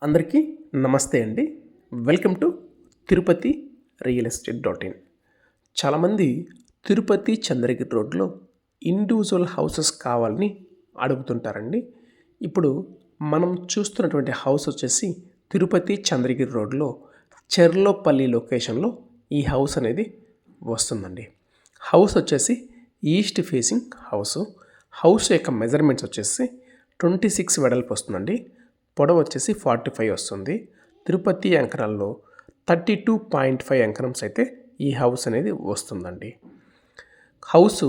అందరికీ నమస్తే అండి. Welcome to Tirupati real estate dot in. చాలామంది తిరుపతి చంద్రగిరి రోడ్లో ఇండివిజువల్ హౌసెస్ కావాలని అడుగుతుంటారండి. ఇప్పుడు మనం చూస్తున్నటువంటి హౌస్ వచ్చేసి తిరుపతి చంద్రగిరి రోడ్లో చెర్లోపల్లి లొకేషన్లో ఈ హౌస్ అనేది వస్తుందండి. హౌస్ వచ్చేసి ఈస్ట్ ఫేసింగ్ హౌస్ యొక్క మెజర్మెంట్స్ వచ్చేసి 26 వెడల్పు వస్తుందండి. పొడవు వచ్చేసి 45 వస్తుంది. తిరుపతి అంకణంలో 32.5 అంకణమ్స్ అయితే ఈ హౌస్ అనేది వస్తుందండి. హౌస్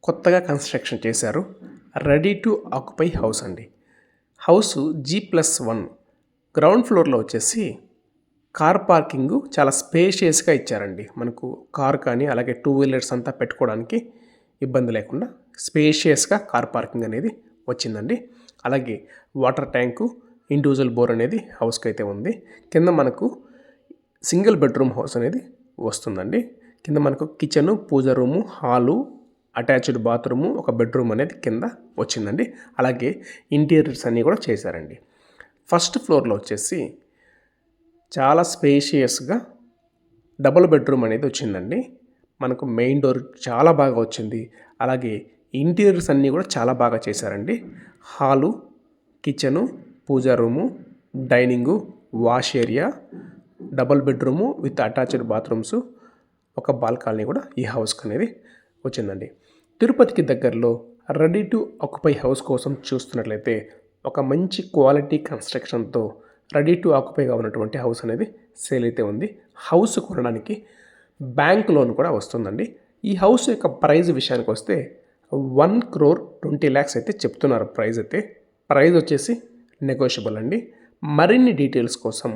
కొత్తగా కన్స్ట్రక్షన్ చేశారు. రెడీ టు ఆక్యుపై హౌస్ అండి. హౌస్ G+1 గ్రౌండ్ ఫ్లోర్లో వచ్చేసి కార్ పార్కింగ్ చాలా స్పేషియస్గా ఇచ్చారండి. మనకు కార్ కానీ అలాగే 2 వీలర్స్ అంతా పెట్టుకోవడానికి ఇబ్బంది లేకుండా స్పేషియస్గా కార్ పార్కింగ్ అనేది వచ్చిందండి. అలాగే వాటర్ ట్యాంకు, ఇండివిజువల్ బోర్ అనేది హౌస్కి అయితే ఉంది. కింద మనకు సింగిల్ బెడ్రూమ్ హౌస్ అనేది వస్తుందండి. కింద మనకు కిచెను, పూజ రూము, హాలు, అటాచ్డ్ బాత్రూము, ఒక బెడ్రూమ్ అనేది కింద వచ్చిందండి. అలాగే ఇంటీరియర్స్ అన్నీ కూడా చేశారండి. ఫస్ట్ ఫ్లోర్లో వచ్చేసి చాలా స్పేషియస్గా డబుల్ బెడ్రూమ్ అనేది వచ్చిందండి. మనకు మెయిన్ డోర్ చాలా బాగా వచ్చింది. అలాగే ఇంటీరియర్స్ అన్నీ కూడా చాలా బాగా చేశారండి. Hall, kitchen, puja room, dining, wash area, double bedroom with attached bathrooms, ఒక బాల్కనీ కూడా ఈ హౌస్కి అనేది వచ్చిందండి. తిరుపతికి దగ్గరలో రెడీ టు ఆక్యుపై హౌస్ కోసం చూస్తున్నట్లయితే ఒక మంచి క్వాలిటీ కన్స్ట్రక్షన్తో రెడీ టు ఆక్యుపైగా ఉన్నటువంటి హౌస్ అనేది సేల్ అయితే ఉంది. హౌస్ కొనడానికి బ్యాంక్ లోన్ కూడా వస్తుందండి. ఈ హౌస్ యొక్క ప్రైస్ విషయానికి వస్తే 1,20,00,000 అయితే చెప్తున్నారు. ప్రైస్ వచ్చేసి నెగోషియబుల్ అండి. మరిన్ని డీటెయిల్స్ కోసం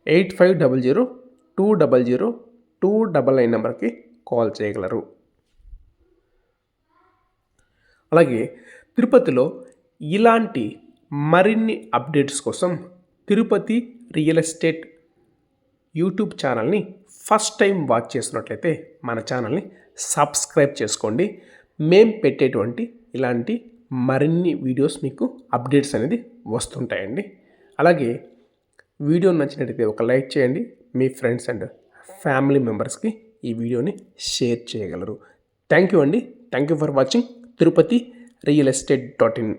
8500-200-299 నెంబర్కి కాల్ చేయగలరు. అలాగే తిరుపతిలో ఇలాంటి మరిన్ని అప్డేట్స్ కోసం తిరుపతి రియల్ ఎస్టేట్ యూట్యూబ్ ఛానల్ని ఫస్ట్ టైం వాచ్ చేస్తున్నట్లయితే మన ఛానల్ని సబ్స్క్రైబ్ చేసుకోండి. మేం పెట్టేటువంటి ఇలాంటి మరిన్ని వీడియోస్ మీకు అప్డేట్స్ అనేది వస్తుంటాయండి. అలాగే వీడియో నచ్చినట్లయితే ఒక లైక్ చేయండి. మీ ఫ్రెండ్స్ అండ్ ఫ్యామిలీ మెంబర్స్కి ఈ వీడియోని షేర్ చేయగలరు. థ్యాంక్ యూ అండి. Thank you for watching Tirupati real estate dot in.